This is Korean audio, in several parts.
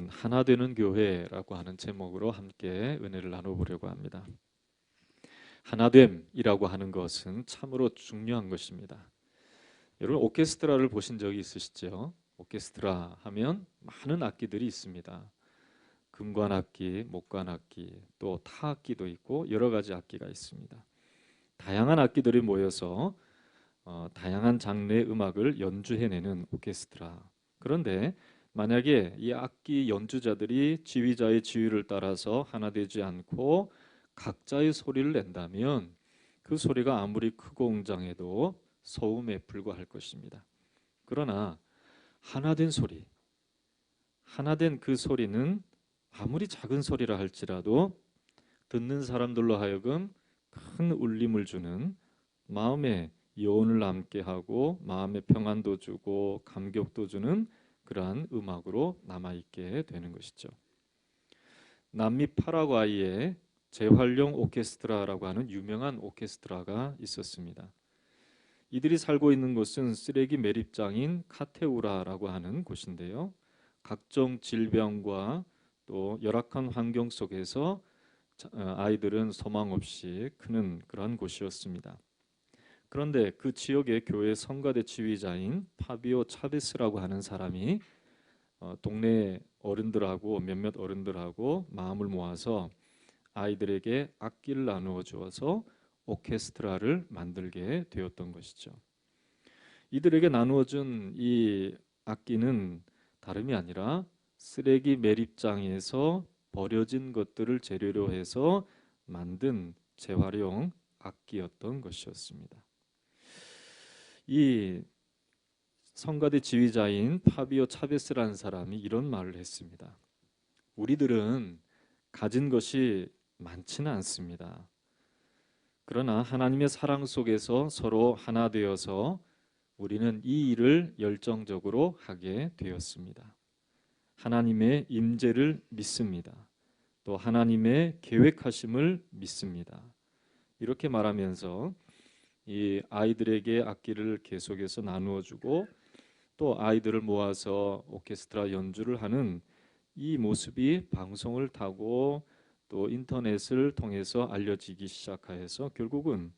하나 되는 교회라고 하는 제목으로 함께 은혜를 나눠보려고 합니다. 하나됨이라고 하는 것은 참으로 중요한 것입니다. 여러분 오케스트라를 보신 적이 있으시죠? 오케스트라 하면 많은 악기들이 있습니다. 금관악기, 목관악기, 또 타악기도 있고 여러 가지 악기가 있습니다. 다양한 악기들이 모여서 다양한 장르의 음악을 연주해내는 오케스트라. 그런데 만약에 이 악기 연주자들이 지휘자의 지휘를 따라서 하나 되지 않고 각자의 소리를 낸다면 그 소리가 아무리 크고 웅장해도 소음에 불과할 것입니다. 그러나 하나된 소리, 하나된 그 소리는 아무리 작은 소리라 할지라도 듣는 사람들로 하여금 큰 울림을 주는, 마음에 여운을 남게 하고 마음의 평안도 주고 감격도 주는 그러한 음악으로 남아있게 되는 것이죠. 남미 파라과이에 재활용 오케스트라라고 하는 유명한 오케스트라가 있었습니다. 이들이 살고 있는 곳은 쓰레기 매립장인 카테우라라고 하는 곳인데요. 각종 질병과 또 열악한 환경 속에서 아이들은 소망 없이 크는 그런 곳이었습니다. 그런데 그 지역의 교회 성가대 지휘자인 파비오 차베스라고 하는 사람이 동네 어른들하고 몇몇 어른들하고 마음을 모아서 아이들에게 악기를 나누어 주어서 오케스트라를 만들게 되었던 것이죠. 이들에게 나누어준 이 악기는 다름이 아니라 쓰레기 매립장에서 버려진 것들을 재료로 해서 만든 재활용 악기였던 것이었습니다. 이 성가대 지휘자인 파비오 차베스라는 사람이 이런 말을 했습니다. 우리들은 가진 것이 많지는 않습니다. 그러나 하나님의 사랑 속에서 서로 하나 되어서 우리는 이 일을 열정적으로 하게 되었습니다. 하나님의 임재를 믿습니다. 또 하나님의 계획하심을 믿습니다. 이렇게 말하면서 이 아이들에게 악기를 계속해서 나누어 주고 또 아이들을 모아서 오케스트라 연주를 하는 이 모습이 방송을 타고 또 인터넷을 통해서 알려지기 시작하여서 결국은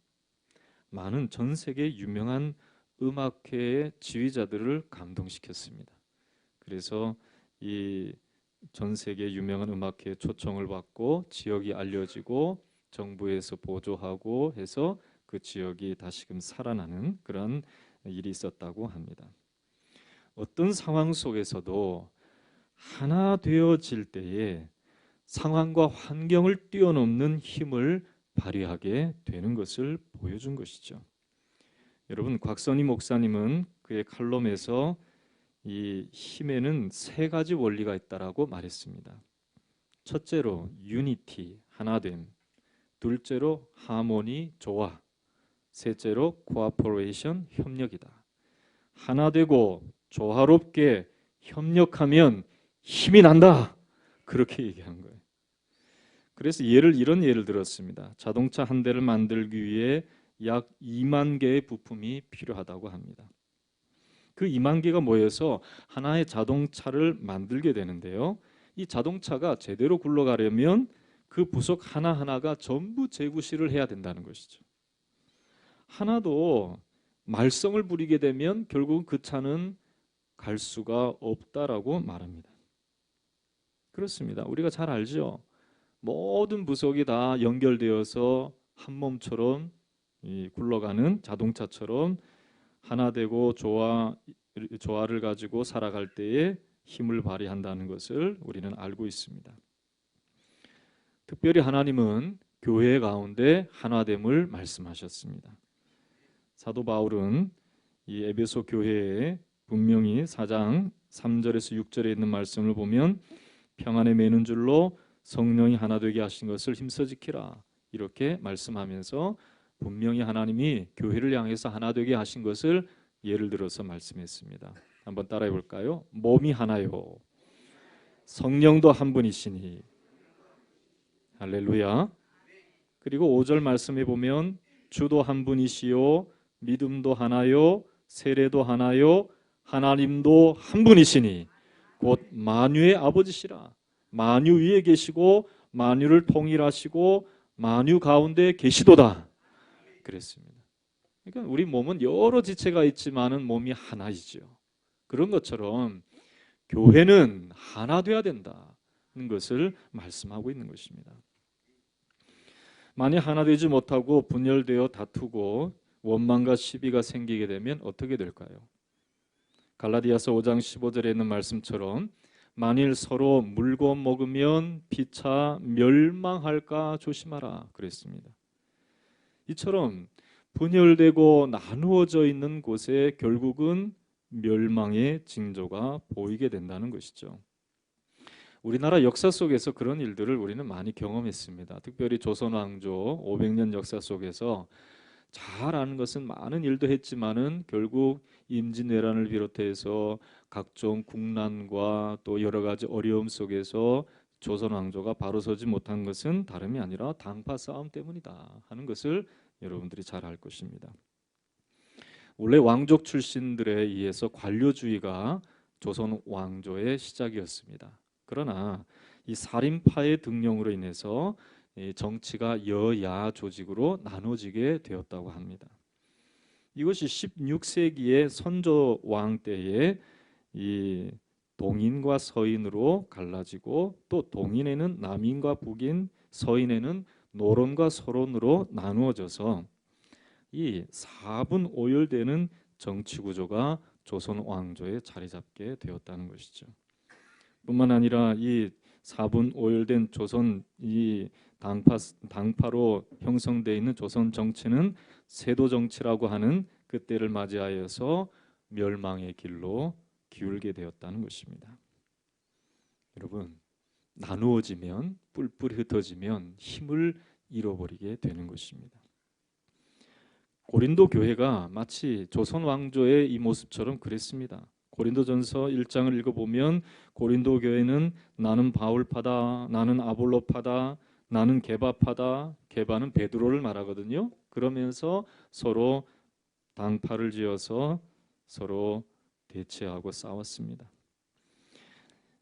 많은 전 세계 유명한 음악회의 지휘자들을 감동시켰습니다. 그래서 이 전 세계 유명한 음악회에 초청을 받고 지역이 알려지고 정부에서 보조하고 해서 그 지역이 다시금 살아나는 그런 일이 있었다고 합니다. 어떤 상황 속에서도 하나 되어질 때에 상황과 환경을 뛰어넘는 힘을 발휘하게 되는 것을 보여준 것이죠. 여러분 곽선희 목사님은 그의 칼럼에서 이 힘에는 세 가지 원리가 있다라고 말했습니다. 첫째로 유니티, 하나됨, 둘째로 하모니, 조화, 셋째로 코어포레이션, 협력이다. 하나 되고 조화롭게 협력하면 힘이 난다. 그렇게 얘기한 거예요. 그래서 이런 예를 들었습니다. 자동차 한 대를 만들기 위해 약 2만 개의 부품이 필요하다고 합니다. 그 2만 개가 모여서 하나의 자동차를 만들게 되는데요. 이 자동차가 제대로 굴러가려면 그 부속 하나하나가 전부 재구시를 해야 된다는 것이죠. 하나도 말썽을 부리게 되면 결국 그 차는 갈 수가 없다라고 말합니다. 그렇습니다. 우리가 잘 알죠. 모든 부속이 다 연결되어서 한 몸처럼 굴러가는 자동차처럼 하나 되고 조화를 가지고 살아갈 때에 힘을 발휘한다는 것을 우리는 알고 있습니다. 특별히 하나님은 교회 가운데 하나됨을 말씀하셨습니다. 사도 바울은 이 에베소 교회에 분명히 4장 3절에서 6절에 있는 말씀을 보면 평안에 매는 줄로 성령이 하나 되게 하신 것을 힘써 지키라 이렇게 말씀하면서 분명히 하나님이 교회를 향해서 하나 되게 하신 것을 예를 들어서 말씀했습니다. 한번 따라해 볼까요? 몸이 하나요. 성령도 한 분이시니. 할렐루야. 그리고 5절 말씀해 보면 주도 한 분이시요 믿음도 하나요 세례도 하나요 하나님도 한 분이시니 곧 만유의 아버지시라. 만유 위에 계시고 만유를 통일하시고 만유 가운데 계시도다 그랬습니다. 그러니까 우리 몸은 여러 지체가 있지만은 몸이 하나이죠. 그런 것처럼 교회는 하나 돼야 된다는 것을 말씀하고 있는 것입니다. 만약 하나 되지 못하고 분열되어 다투고 원망과 시비가 생기게 되면 어떻게 될까요? 갈라디아서 5장 15절에 있는 말씀처럼 만일 서로 물고 먹으면 피차 멸망할까 조심하라 그랬습니다. 이처럼 분열되고 나누어져 있는 곳에 결국은 멸망의 징조가 보이게 된다는 것이죠. 우리나라 역사 속에서 그런 일들을 우리는 많이 경험했습니다. 특별히 조선 왕조 500년 역사 속에서 잘 아는 것은 많은 일도 했지만은 결국 임진왜란을 비롯해서 각종 국난과 또 여러 가지 어려움 속에서 조선 왕조가 바로 서지 못한 것은 다름이 아니라 당파 싸움 때문이다 하는 것을 여러분들이 잘 알 것입니다. 원래 왕족 출신들에 의해서 관료주의가 조선 왕조의 시작이었습니다. 그러나 이 살인파의 등용으로 인해서 정치가 여야 조직으로 나눠지게 되었다고 합니다. 이것이 16세기의 선조 왕 때에 이 동인과 서인으로 갈라지고 또 동인에는 남인과 북인, 서인에는 노론과 서론으로 나누어져서 이 4분 오열되는 정치 구조가 조선 왕조에 자리 잡게 되었다는 것이죠. 뿐만 아니라 이 4분 오열된 조선 이 당파로 형성되어 있는 조선 정치는 세도 정치라고 하는 그때를 맞이하여서 멸망의 길로 기울게 되었다는 것입니다. 여러분, 나누어지면 뿔뿔이 흩어지면 힘을 잃어버리게 되는 것입니다. 고린도 교회가 마치 조선 왕조의 이 모습처럼 그랬습니다. 고린도전서 1장을 읽어보면 고린도 교회는 나는 바울파다, 나는 아볼로파다, 나는 게바파다. 게바는 베드로를 말하거든요. 그러면서 서로 당파를 지어서 서로 대치하고 싸웠습니다.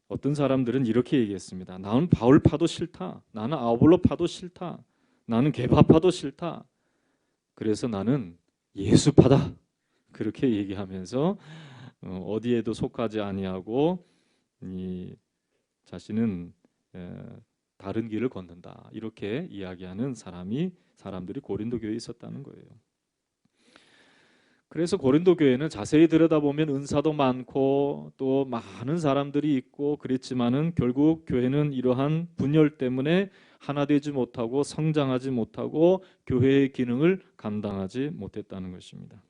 어떤 사람들은 이렇게 얘기했습니다. 나는 바울파도 싫다. 나는 아볼로파도 싫다. 나는 게바파도 싫다. 그래서 나는 예수파다. 그렇게 얘기하면서 어디에도 속하지 아니하고 자신은 다른 길을 걷는다. 이렇게 이야기하는 사람들이 고린도 교회에 있었다는 거예요. 그래서 고린도 교회는 자세히 들여다보면 은사도 많고 또 많은 사람들이 있고 그랬지만은 결국 교회는 이러한 분열 때문에 하나 되지 못하고 성장하지 못하고 교회의 기능을 감당하지 못했다는 것입니다.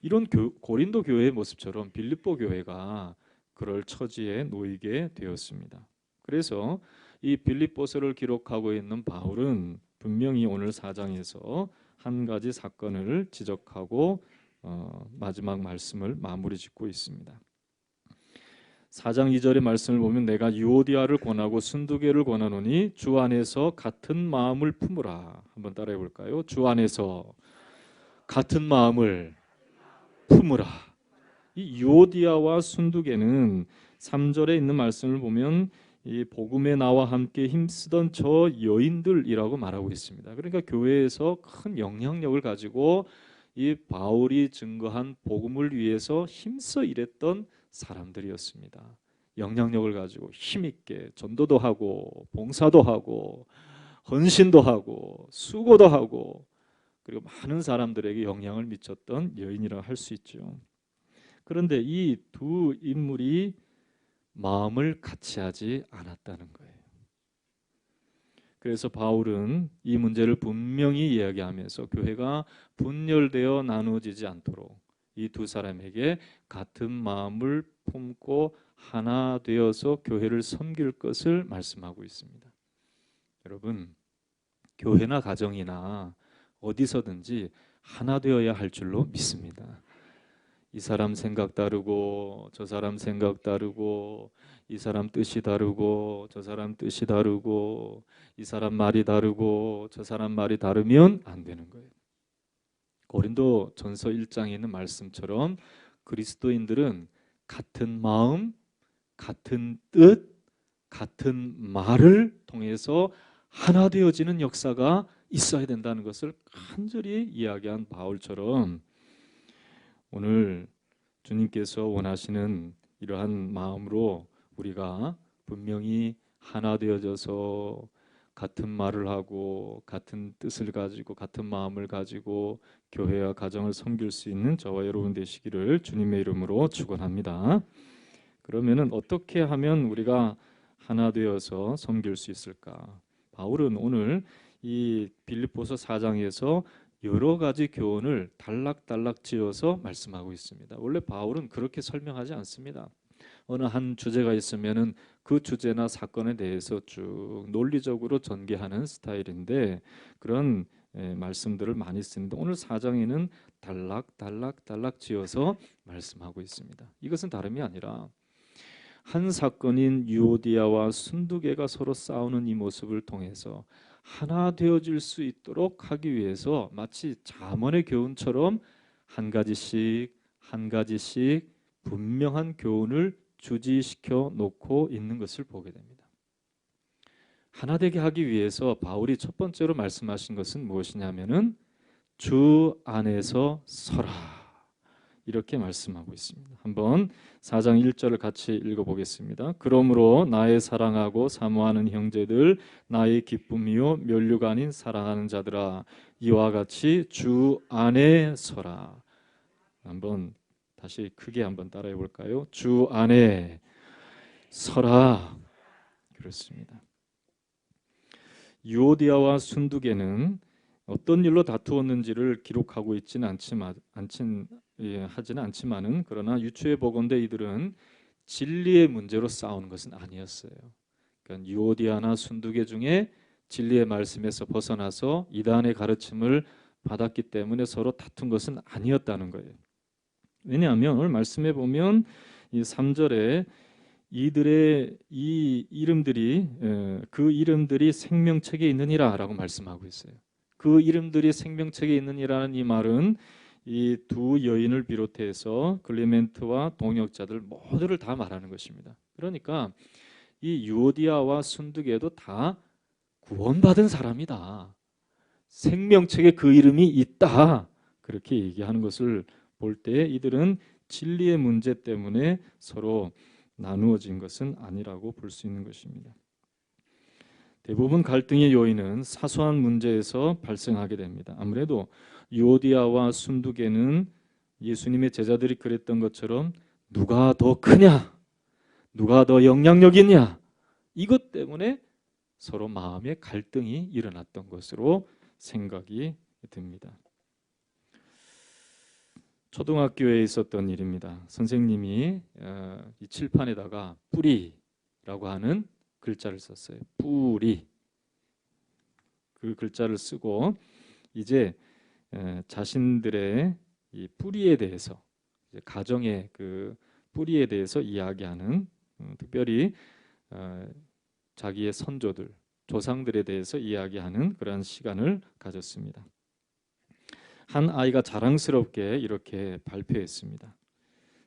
이런 고린도 교회의 모습처럼 빌립보 교회가 그럴 처지에 놓이게 되었습니다. 그래서 이 빌립보서를 기록하고 있는 바울은 분명히 오늘 4장에서 한 가지 사건을 지적하고 마지막 말씀을 마무리 짓고 있습니다. 4장 2절의 말씀을 보면 내가 유오디아를 권하고 순두개를 권하노니 주 안에서 같은 마음을 품으라. 한번 따라해 볼까요? 주 안에서 같은 마음을 품으라. 이 유오디아와 순두개는 3절에 있는 말씀을 보면 이 복음에 나와 함께 힘쓰던 저 여인들이라고 말하고 있습니다. 그러니까 교회에서 큰 영향력을 가지고 이 바울이 증거한 복음을 위해서 힘써 일했던 사람들이었습니다. 영향력을 가지고 힘있게 전도도 하고 봉사도 하고 헌신도 하고 수고도 하고 그리고 많은 사람들에게 영향을 미쳤던 여인이라 할 수 있죠. 그런데 이 두 인물이 마음을 같이 하지 않았다는 거예요. 그래서 바울은 이 문제를 분명히 이야기하면서 교회가 분열되어 나누어지지 않도록 이 두 사람에게 같은 마음을 품고 하나 되어서 교회를 섬길 것을 말씀하고 있습니다. 여러분, 교회나 가정이나 어디서든지 하나 되어야 할 줄로 믿습니다. 이 사람 생각 다르고 저 사람 생각 다르고 이 사람 뜻이 다르고 저 사람 뜻이 다르고 이 사람 말이 다르고 저 사람 말이 다르면 안 되는 거예요. 고린도 전서 1장에 있는 말씀처럼 그리스도인들은 같은 마음, 같은 뜻, 같은 말을 통해서 하나 되어지는 역사가 있어야 된다는 것을 간절히 이야기한 바울처럼 오늘 주님께서 원하시는 이러한 마음으로 우리가 분명히 하나 되어져서 같은 말을 하고 같은 뜻을 가지고 같은 마음을 가지고 교회와 가정을 섬길 수 있는 저와 여러분 되시기를 주님의 이름으로 축원합니다. 그러면은 어떻게 하면 우리가 하나 되어서 섬길 수 있을까? 바울은 오늘 이 빌립보서 4장에서 여러 가지 교훈을 단락단락 지어서 말씀하고 있습니다. 원래 바울은 그렇게 설명하지 않습니다. 어느 한 주제가 있으면은 그 주제나 사건에 대해서 쭉 논리적으로 전개하는 스타일인데 그런 말씀들을 많이 쓰는데 오늘 4장에는 단락 지어서 말씀하고 있습니다. 이것은 다름이 아니라 한 사건인 유오디아와 순두계가 서로 싸우는 이 모습을 통해서 하나 되어질 수 있도록 하기 위해서 마치 잠언의 교훈처럼 한 가지씩 분명한 교훈을 주지시켜 놓고 있는 것을 보게 됩니다. 하나 되게 하기 위해서 바울이 첫 번째로 말씀하신 것은 무엇이냐면은 주 안에서 서라 이렇게 말씀하고 있습니다. 한번 4장 1절을 같이 읽어보겠습니다. 그러므로 나의 사랑하고 사모하는 형제들 나의 기쁨이요 면류가 아닌 사랑하는 자들아 이와 같이 주 안에 서라. 한번 다시 크게 한번 따라해 볼까요? 주 안에 서라. 그렇습니다. 유오디아와 순두계는 어떤 일로 다투었는지를 기록하고 있지는 하지는 않지만은 그러나 유추해 보건대 이들은 진리의 문제로 싸우는 것은 아니었어요. 그러니까 유오디아나 순두계 중에 진리의 말씀에서 벗어나서 이단의 가르침을 받았기 때문에 서로 다툰 것은 아니었다는 거예요. 왜냐하면 오늘 말씀해 보면 이 3절에 이들의 이 이름들이 그 이름들이 생명책에 있느니라라고 말씀하고 있어요. 그 이름들이 생명책에 있느니라는 이 말은 이 두 여인을 비롯해서 클리멘트와 동역자들 모두를 다 말하는 것입니다. 그러니까 이 유오디아와 순두계도 다 구원받은 사람이다. 생명책에 그 이름이 있다. 그렇게 얘기하는 것을 볼 때 이들은 진리의 문제 때문에 서로 나누어진 것은 아니라고 볼 수 있는 것입니다. 대부분 갈등의 요인은 사소한 문제에서 발생하게 됩니다. 아무래도 유오디아와 순두계는 예수님의 제자들이 그랬던 것처럼 누가 더 크냐, 누가 더 영향력 있냐 이것 때문에 서로 마음의 갈등이 일어났던 것으로 생각이 듭니다. 초등학교에 있었던 일입니다. 선생님이 이 칠판에다가 뿌리라고 하는 글자를 썼어요. 뿌리. 그 글자를 쓰고 이제 자신들의 이 뿌리에 대해서 이제 가정의 그 뿌리에 대해서 이야기하는 특별히 자기의 선조들, 조상들에 대해서 이야기하는 그러한 시간을 가졌습니다. 한 아이가 자랑스럽게 이렇게 발표했습니다.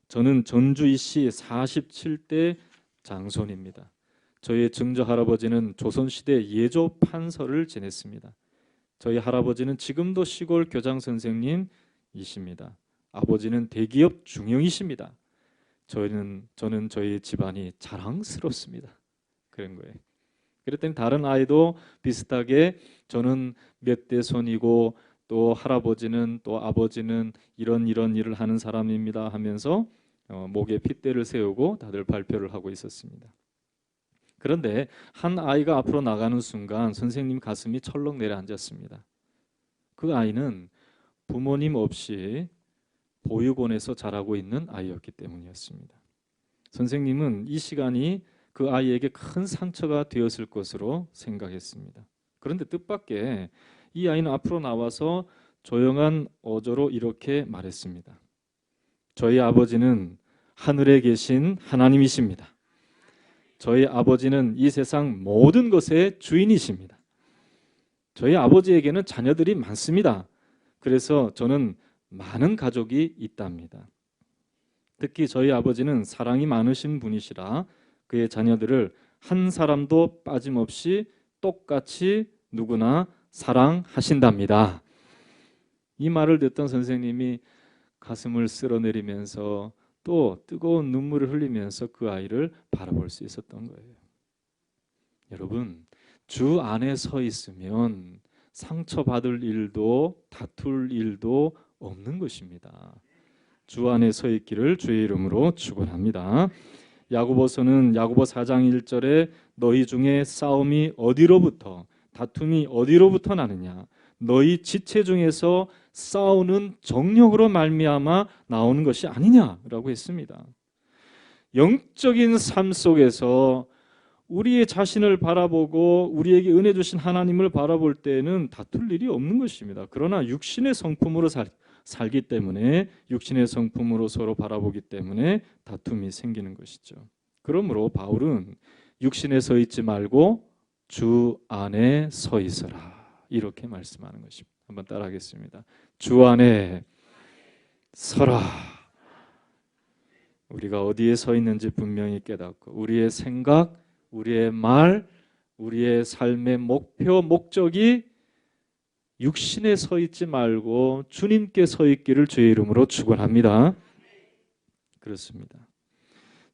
저는 전주이씨 47대 장손입니다. 저희 증조 할아버지는 조선시대 예조 판서를 지냈습니다. 저희 할아버지는 지금도 시골 교장 선생님이십니다. 아버지는 대기업 중형이십니다. 저는 저희 집안이 자랑스럽습니다. 그런 거예요. 그랬더니 다른 아이도 비슷하게 저는 몇 대 손이고 또 할아버지는 또 아버지는 이런 일을 하는 사람입니다 하면서 목에 핏대를 세우고 다들 발표를 하고 있었습니다. 그런데 한 아이가 앞으로 나가는 순간 선생님 가슴이 철렁 내려앉았습니다. 그 아이는 부모님 없이 보육원에서 자라고 있는 아이였기 때문이었습니다. 선생님은 이 시간이 그 아이에게 큰 상처가 되었을 것으로 생각했습니다. 그런데 뜻밖의 이 아이는 앞으로 나와서 조용한 어조로 이렇게 말했습니다. 저희 아버지는 하늘에 계신 하나님이십니다. 저희 아버지는 이 세상 모든 것의 주인이십니다. 저희 아버지에게는 자녀들이 많습니다. 그래서 저는 많은 가족이 있답니다. 특히 저희 아버지는 사랑이 많으신 분이시라 그의 자녀들을 한 사람도 빠짐없이 똑같이 누구나 사랑하신답니다. 이 말을 듣던 선생님이 가슴을 쓸어내리면서 또 뜨거운 눈물을 흘리면서 그 아이를 바라볼 수 있었던 거예요. 여러분, 주 안에 서 있으면 상처받을 일도 다툴 일도 없는 것입니다. 주 안에 서 있기를 주의 이름으로 축원합니다. 야고보서는 야고보 4장 1절에 너희 중에 싸움이 어디로부터 다툼이 어디로부터 나느냐 너희 지체 중에서 싸우는 정욕으로 말미암아 나오는 것이 아니냐라고 했습니다. 영적인 삶 속에서 우리의 자신을 바라보고 우리에게 은혜 주신 하나님을 바라볼 때는 다툴 일이 없는 것입니다. 그러나 육신의 성품으로 살기 때문에 육신의 성품으로 서로 바라보기 때문에 다툼이 생기는 것이죠. 그러므로 바울은 육신에 서 있지 말고 주 안에 서 있어라 이렇게 말씀하는 것입니다. 한번 따라하겠습니다. 주 안에 서라. 우리가 어디에 서 있는지 분명히 깨닫고 우리의 생각, 우리의 말, 우리의 삶의 목표, 목적이 육신에 서 있지 말고 주님께 서 있기를 주의 이름으로 축원합니다. 그렇습니다.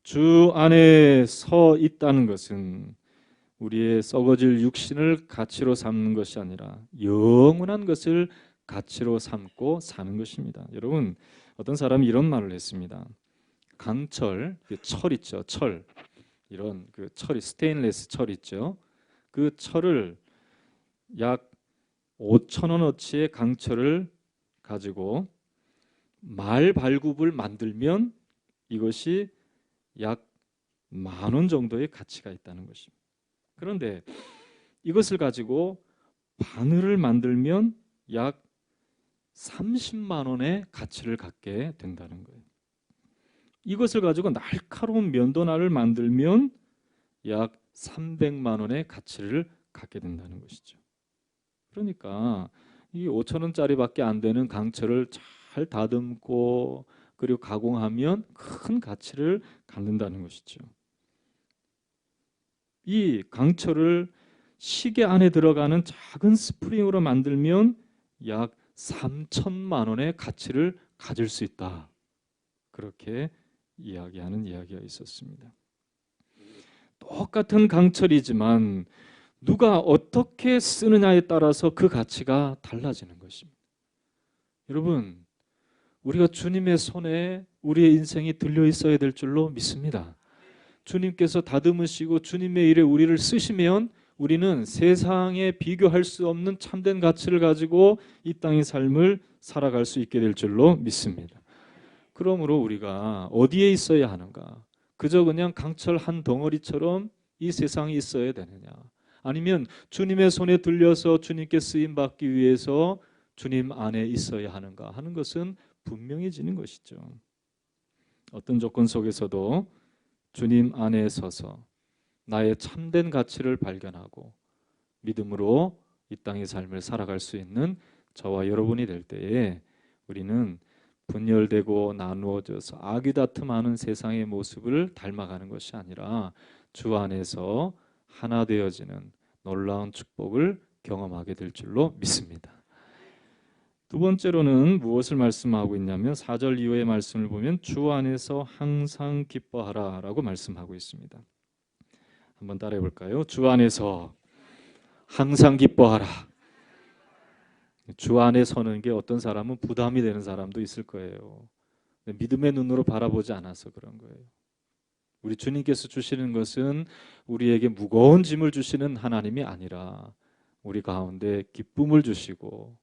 주 안에 서 있다는 것은 우리의 썩어질 육신을 가치로 삼는 것이 아니라 영원한 것을 가치로 삼고 사는 것입니다. 여러분, 어떤 사람이 이런 말을 했습니다. 강철, 철 있죠, 철. 이런 그 철이 스테인리스 철 있죠. 그 철을 약 5,000원어치의 강철을 가지고 말 발굽을 만들면 이것이 약 10,000원 정도의 가치가 있다는 것입니다. 그런데 이것을 가지고 바늘을 만들면 약 30만 원의 가치를 갖게 된다는 거예요. 이것을 가지고 날카로운 면도날을 만들면 약 300만 원의 가치를 갖게 된다는 것이죠. 그러니까 이 5,000원짜리밖에 안 되는 강철을 잘 다듬고 그리고 가공하면 큰 가치를 갖는다는 것이죠. 이 강철을 시계 안에 들어가는 작은 스프링으로 만들면 약 3,000만 원의 가치를 가질 수 있다. 그렇게 이야기하는 이야기가 있었습니다. 똑같은 강철이지만 누가 어떻게 쓰느냐에 따라서 그 가치가 달라지는 것입니다. 여러분, 우리가 주님의 손에 우리의 인생이 들려 있어야 될 줄로 믿습니다. 주님께서 다듬으시고 주님의 일에 우리를 쓰시면 우리는 세상에 비교할 수 없는 참된 가치를 가지고 이 땅의 삶을 살아갈 수 있게 될 줄로 믿습니다. 그러므로 우리가 어디에 있어야 하는가? 그저 그냥 강철 한 덩어리처럼 이 세상에 있어야 되느냐? 아니면 주님의 손에 들려서 주님께 쓰임 받기 위해서 주님 안에 있어야 하는가 하는 것은 분명해지는 것이죠. 어떤 조건 속에서도 주님 안에 서서 나의 참된 가치를 발견하고 믿음으로 이 땅의 삶을 살아갈 수 있는 저와 여러분이 될 때에 우리는 분열되고 나누어져서 악의다툼하는 세상의 모습을 닮아가는 것이 아니라 주 안에서 하나 되어지는 놀라운 축복을 경험하게 될 줄로 믿습니다. 두 번째로는 무엇을 말씀하고 있냐면 4절 이후의 말씀을 보면 주 안에서 항상 기뻐하라 라고 말씀하고 있습니다. 한번 따라해 볼까요? 주 안에서 항상 기뻐하라. 주 안에 서는 게 어떤 사람은 부담이 되는 사람도 있을 거예요. 믿음의 눈으로 바라보지 않아서 그런 거예요. 우리 주님께서 주시는 것은 우리에게 무거운 짐을 주시는 하나님이 아니라 우리 가운데 기쁨을 주시고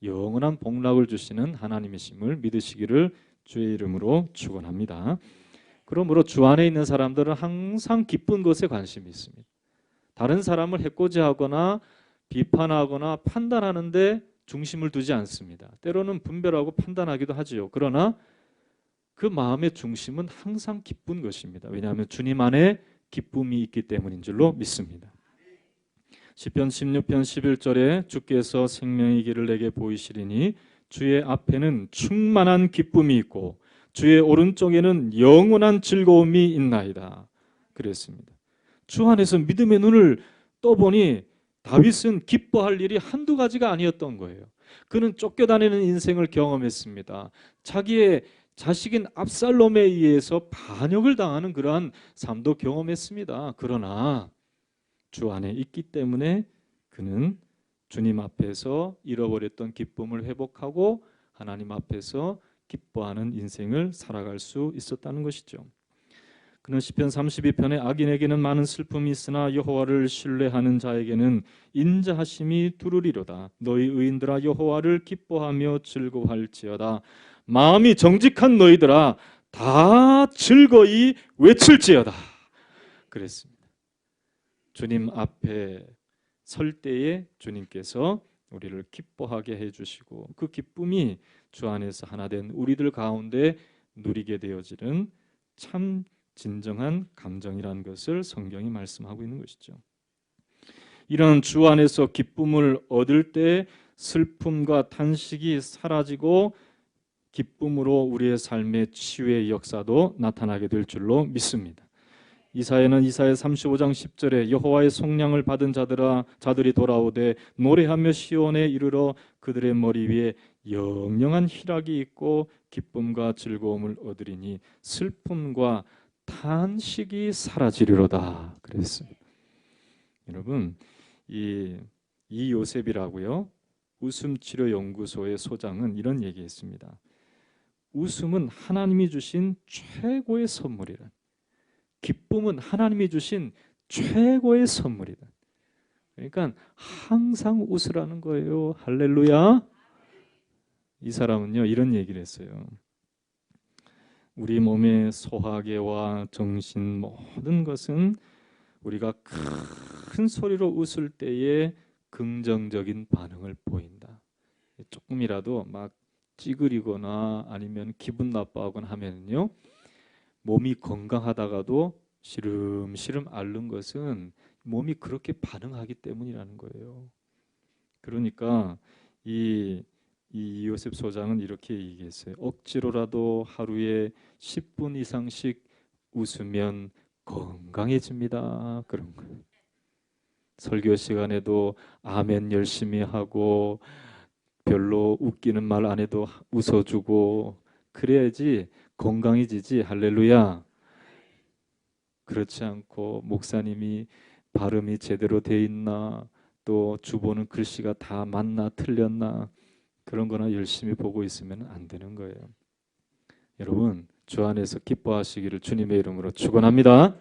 영원한 복락을 주시는 하나님이심을 믿으시기를 주의 이름으로 축원합니다. 그러므로 주 안에 있는 사람들은 항상 기쁜 것에 관심이 있습니다. 다른 사람을 해코지하거나 비판하거나 판단하는데 중심을 두지 않습니다. 때로는 분별하고 판단하기도 하지요. 그러나 그 마음의 중심은 항상 기쁜 것입니다. 왜냐하면 주님 안에 기쁨이 있기 때문인 줄로 믿습니다. 시편 16편 11절에 주께서 생명의 길을 내게 보이시리니 주의 앞에는 충만한 기쁨이 있고 주의 오른쪽에는 영원한 즐거움이 있나이다. 그랬습니다. 주 안에서 믿음의 눈을 떠보니 다윗은 기뻐할 일이 한두 가지가 아니었던 거예요. 그는 쫓겨다니는 인생을 경험했습니다. 자기의 자식인 압살롬에 의해서 반역을 당하는 그러한 삶도 경험했습니다. 그러나 주 안에 있기 때문에 그는 주님 앞에서 잃어버렸던 기쁨을 회복하고 하나님 앞에서 기뻐하는 인생을 살아갈 수 있었다는 것이죠. 그는 시편 32편에 악인에게는 많은 슬픔이 있으나 여호와를 신뢰하는 자에게는 인자하심이 두루리로다. 너희 의인들아 여호와를 기뻐하며 즐거워할지어다. 마음이 정직한 너희들아 다 즐거이 외칠지어다. 그랬습니다. 주님 앞에 설 때에 주님께서 우리를 기뻐하게 해주시고 그 기쁨이 주 안에서 하나 된 우리들 가운데 누리게 되어지는 참 진정한 감정이라는 것을 성경이 말씀하고 있는 것이죠. 이런 주 안에서 기쁨을 얻을 때 슬픔과 탄식이 사라지고 기쁨으로 우리의 삶의 치유의 역사도 나타나게 될 줄로 믿습니다. 이사야는 이사야 35장 10절에 여호와의 속량을 받은 자들이 돌아오되 노래하며 시온에 이르러 그들의 머리 위에 영영한 희락이 있고 기쁨과 즐거움을 얻으리니 슬픔과 탄식이 사라지리로다 그랬습니다. 여러분 이 요셉이라고요 웃음치료연구소의 소장은 이런 얘기했습니다. 웃음은 하나님이 주신 최고의 선물이라. 기쁨은 하나님이 주신 최고의 선물이다. 그러니까 항상 웃으라는 거예요. 할렐루야. 이 사람은요 이런 얘기를 했어요. 우리 몸의 소화계와 정신 모든 것은 우리가 큰 소리로 웃을 때에 긍정적인 반응을 보인다. 조금이라도 막 찌그리거나 아니면 기분 나빠하거나 하면요 몸이 건강하다가도 시름시름 앓는 것은 몸이 그렇게 반응하기 때문이라는 거예요. 그러니까 이 요셉 소장은 이렇게 얘기했어요. 억지로라도 하루에 10분 이상씩 웃으면 건강해집니다. 그런 거예요. 설교 시간에도 아멘 열심히 하고 별로 웃기는 말 안 해도 웃어주고 그래야지 건강해지지. 할렐루야. 그렇지 않고 목사님이 발음이 제대로 돼 있나 또 주보는 글씨가 다 맞나 틀렸나 그런 거나 열심히 보고 있으면 안 되는 거예요. 여러분 주 안에서 기뻐하시기를 주님의 이름으로 축원합니다.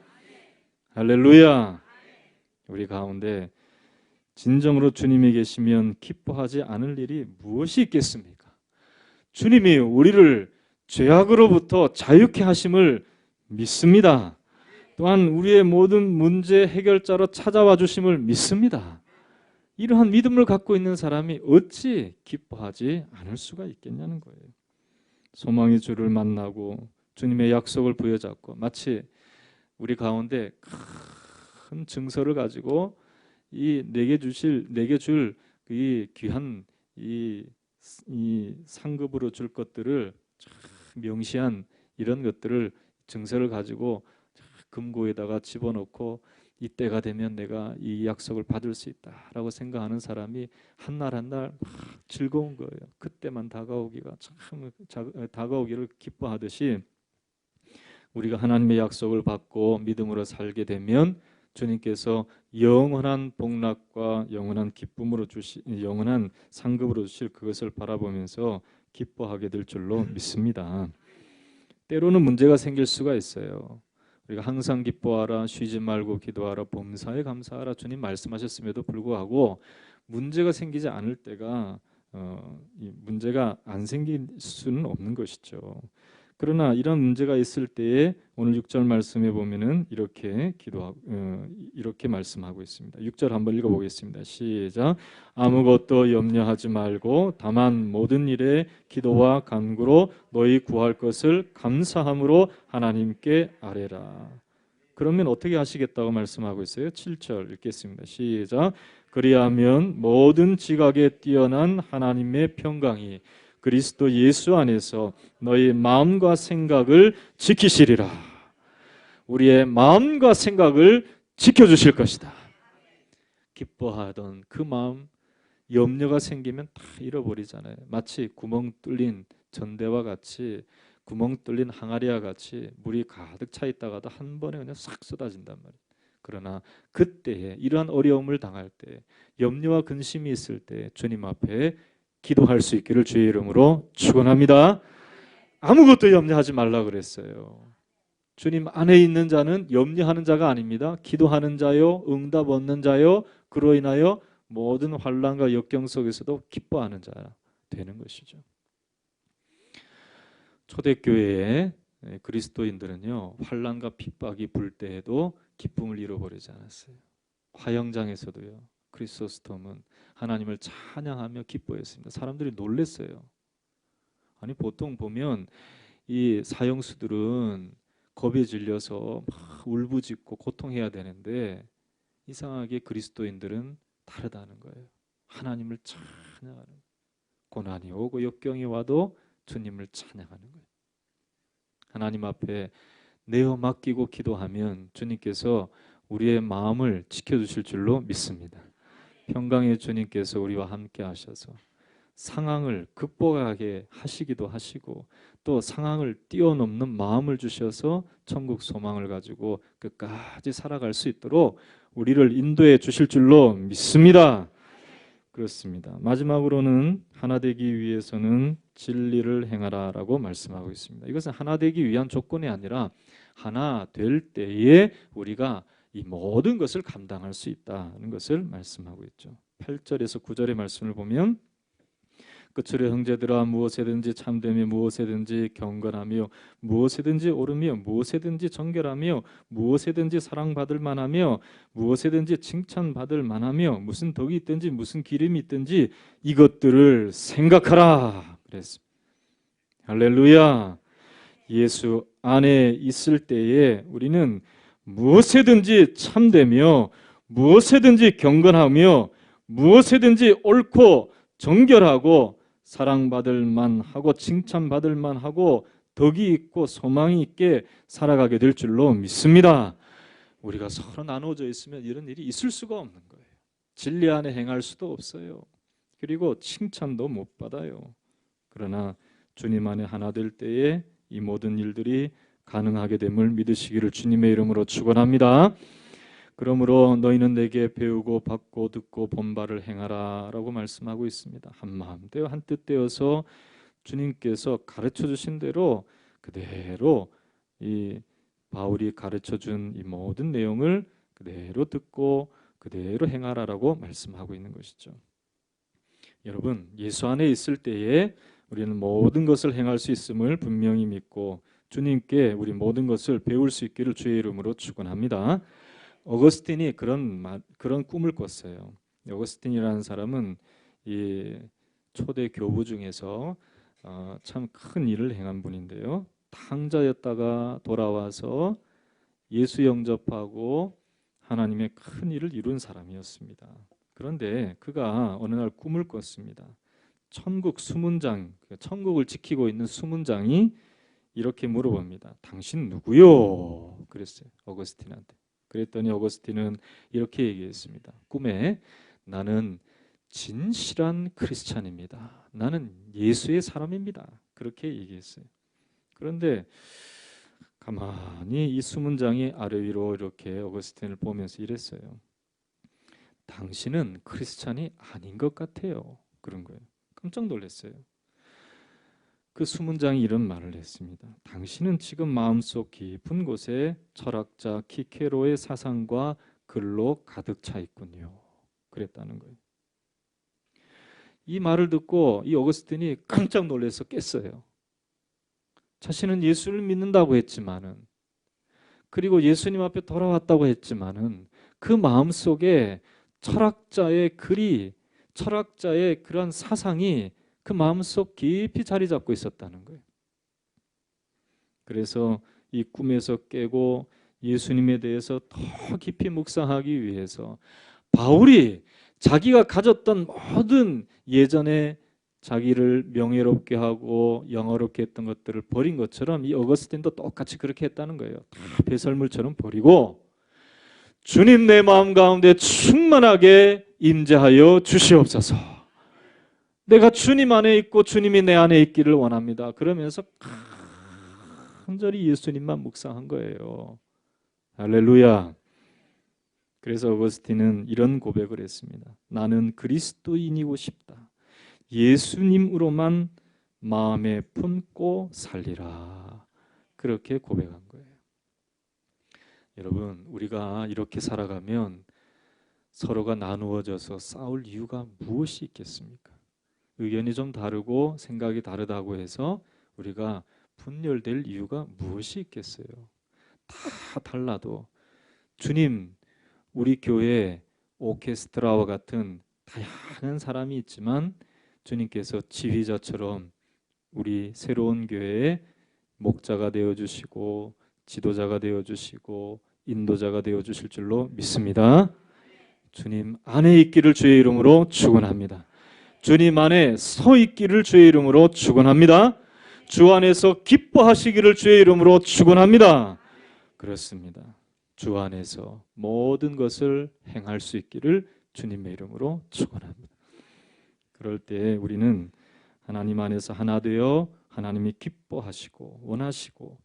할렐루야. 우리 가운데 진정으로 주님이 계시면 기뻐하지 않을 일이 무엇이 있겠습니까? 주님이 우리를 죄악으로부터 자유케 하심을 믿습니다. 또한 우리의 모든 문제 해결자로 찾아와 주심을 믿습니다. 이러한 믿음을 갖고 있는 사람이 어찌 기뻐하지 않을 수가 있겠냐는 거예요. 소망의 주를 만나고 주님의 약속을 부여잡고 마치 우리 가운데 큰 증서를 가지고 이 내게 줄 이 귀한 이 상급으로 줄 것들을 명시한 이런 것들을 증서를 가지고 금고에다가 집어넣고 이때가 되면 내가 이 약속을 받을 수 있다라고 생각하는 사람이 한 날 한 날 즐거운 거예요. 그때만 다가오기가 참 다가오기를 기뻐하듯이 우리가 하나님의 약속을 받고 믿음으로 살게 되면 주님께서 영원한 복락과 영원한 기쁨으로 영원한 상급으로 주실 그것을 바라보면서 기뻐하게 될 줄로 믿습니다. 때로는 문제가 생길 수가 있어요. 우리가 항상 기뻐하라, 쉬지 말고 기도하라, 범사에 감사하라 주님 말씀하셨음에도 불구하고 문제가 생기지 않을 때가 이 문제가 안 생길 수는 없는 것이죠. 그러나 이런 문제가 있을 때에 오늘 6절 말씀에 보면은 이렇게 말씀하고 있습니다. 6절 한번 읽어보겠습니다. 시작. 아무것도 염려하지 말고 다만 모든 일에 기도와 간구로 너희 구할 것을 감사함으로 하나님께 아뢰라. 그러면 어떻게 하시겠다고 말씀하고 있어요? 7절 읽겠습니다. 시작. 그리하면 모든 지각에 뛰어난 하나님의 평강이 그리스도 예수 안에서 너희 마음과 생각을 지키시리라. 우리의 마음과 생각을 지켜주실 것이다. 기뻐하던 그 마음, 염려가 생기면 다 잃어버리잖아요. 마치 구멍 뚫린 전대와 같이, 구멍 뚫린 항아리와 같이 물이 가득 차 있다가도 한 번에 그냥 싹 쏟아진단 말이에요. 그러나 그때에 이러한 어려움을 당할 때, 염려와 근심이 있을 때 주님 앞에 기도할 수 있기를 주의 이름으로 축원합니다. 아무것도 염려하지 말라 그랬어요. 주님 안에 있는 자는 염려하는 자가 아닙니다. 기도하는 자요, 응답 얻는 자요, 그로 인하여 모든 환난과 역경 속에서도 기뻐하는 자가 되는 것이죠. 초대교회의 그리스도인들은요, 환난과 핍박이 불 때에도 기쁨을 잃어버리지 않았어요. 화영장에서도요, 크리소스톰은 하나님을 찬양하며 기뻐했습니다. 사람들이 놀랐어요. 아니 보통 보면 이 사형수들은 겁에 질려서 막 울부짖고 고통해야 되는데 이상하게 그리스도인들은 다르다는 거예요. 하나님을 찬양하는, 고난이 오고 역경이 와도 주님을 찬양하는 거예요. 하나님 앞에 내어 맡기고 기도하면 주님께서 우리의 마음을 지켜주실 줄로 믿습니다. 평강의 주님께서 우리와 함께 하셔서 상황을 극복하게 하시기도 하시고, 또 상황을 뛰어넘는 마음을 주셔서 천국 소망을 가지고 끝까지 살아갈 수 있도록 우리를 인도해 주실 줄로 믿습니다. 그렇습니다. 마지막으로는 하나 되기 위해서는 진리를 행하라라고 말씀하고 있습니다. 이것은 하나 되기 위한 조건이 아니라 하나 될 때에 우리가 이 모든 것을 감당할 수 있다는 것을 말씀하고 있죠. 8절에서 9절의 말씀을 보면, 끝으로 형제들아, 무엇에든지 참되며 무엇에든지 경건하며 무엇에든지 옳으며 무엇에든지 정결하며 무엇에든지 사랑받을 만하며 무엇에든지 칭찬받을 만하며 무슨 덕이 있든지 무슨 기름이 있든지 이것들을 생각하라 그랬습니다. 할렐루야. 예수 안에 있을 때에 우리는 무엇에든지 참되며 무엇에든지 경건하며 무엇에든지 옳고 정결하고 사랑받을 만하고 칭찬받을 만하고 덕이 있고 소망이 있게 살아가게 될 줄로 믿습니다. 우리가 서로 나눠져 있으면 이런 일이 있을 수가 없는 거예요. 진리 안에 행할 수도 없어요. 그리고 칭찬도 못 받아요. 그러나 주님 안에 하나 될 때에 이 모든 일들이 가능하게 됨을 믿으시기를 주님의 이름으로 축원합니다. 그러므로 너희는 내게 배우고 받고 듣고 본 바를 행하라 라고 말씀하고 있습니다. 한마음 되어 한뜻 되어서 주님께서 가르쳐 주신 대로 그대로 이 바울이 가르쳐 준 이 모든 내용을 그대로 듣고 그대로 행하라라고 말씀하고 있는 것이죠. 여러분, 예수 안에 있을 때에 우리는 모든 것을 행할 수 있음을 분명히 믿고 주님께 우리 모든 것을 배울 수 있기를 주의 이름으로 축원합니다. 어거스틴이 그런 꿈을 꿨어요. 어거스틴이라는 사람은 이 초대 교부 중에서 참 큰 일을 행한 분인데요. 탕자였다가 돌아와서 예수 영접하고 하나님의 큰 일을 이룬 사람이었습니다. 그런데 그가 어느 날 꿈을 꿨습니다. 천국 수문장, 천국을 지키고 있는 수문장이 이렇게 물어봅니다. 당신 누구요? 그랬어요. 어거스틴한테. 그랬더니 어거스틴은 이렇게 얘기했습니다. 꿈에 나는 진실한 크리스찬입니다. 나는 예수의 사람입니다. 그렇게 얘기했어요. 그런데 가만히 이 수문장이 아래 위로 이렇게 어거스틴을 보면서 이랬어요. 당신은 크리스찬이 아닌 것 같아요. 그런 거예요. 깜짝 놀랐어요. 그 수문장이 이런 말을 했습니다. 당신은 지금 마음속 깊은 곳에 철학자 키케로의 사상과 글로 가득 차 있군요. 그랬다는 거예요. 이 말을 듣고 이 어거스틴이 깜짝 놀라서 깼어요. 자신은 예수를 믿는다고 했지만은, 그리고 예수님 앞에 돌아왔다고 했지만은 그 마음속에 철학자의 글이, 철학자의 그런 사상이 그 마음속 깊이 자리 잡고 있었다는 거예요. 그래서 이 꿈에서 깨고 예수님에 대해서 더 깊이 묵상하기 위해서 바울이 자기가 가졌던 모든 예전의 자기를 명예롭게 하고 영화롭게 했던 것들을 버린 것처럼 이 어거스틴도 똑같이 그렇게 했다는 거예요. 다 배설물처럼 버리고 주님 내 마음 가운데 충만하게 임재하여 주시옵소서. 내가 주님 안에 있고 주님이 내 안에 있기를 원합니다. 그러면서 간절히 예수님만 묵상한 거예요. 할렐루야. 그래서 어거스틴은 이런 고백을 했습니다. 나는 그리스도인이고 싶다. 예수님으로만 마음에 품고 살리라. 그렇게 고백한 거예요. 여러분, 우리가 이렇게 살아가면 서로가 나누어져서 싸울 이유가 무엇이 있겠습니까? 의견이 좀 다르고 생각이 다르다고 해서 우리가 분열될 이유가 무엇이 있겠어요? 다 달라도 주님, 우리 교회 오케스트라와 같은 다양한 사람이 있지만 주님께서 지휘자처럼 우리 새로운 교회의 목자가 되어주시고 지도자가 되어주시고 인도자가 되어주실 줄로 믿습니다. 주님 안에 있기를 주의 이름으로 축원합니다. 주님 안에 서 있기를 주의 이름으로 축원합니다. 주 안에서 기뻐하시기를 주의 이름으로 축원합니다. 그렇습니다. 주 안에서 모든 것을 행할 수 있기를 주님의 이름으로 축원합니다. 그럴 때 우리는 하나님 안에서 하나 되어 하나님이 기뻐하시고 원하시고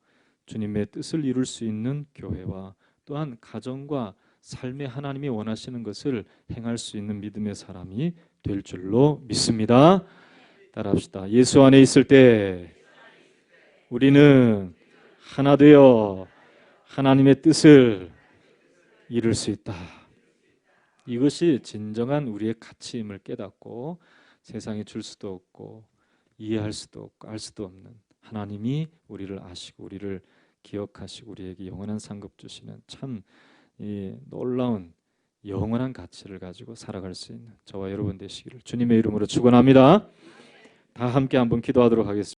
주님의 뜻을 이룰 수 있는 교회와 또한 가정과 삶에 하나님이 원하시는 것을 행할 수 있는 믿음의 사람이 될 줄로 믿습니다. 따라합시다. 예수 안에 있을 때 우리는 하나 되어 하나님의 뜻을 이룰 수 있다. 이것이 진정한 우리의 가치임을 깨닫고 세상에 줄 수도 없고 이해할 수도 없고 알 수도 없는 하나님이 우리를 아시고 우리를 기억하시고 우리에게 영원한 상급 주시는 참 놀라운 영원한 가치를 가지고 살아갈 수 있는 저와 여러분 되시기를 주님의 이름으로 축원합니다. 다 함께 한번 기도하도록 하겠습니다.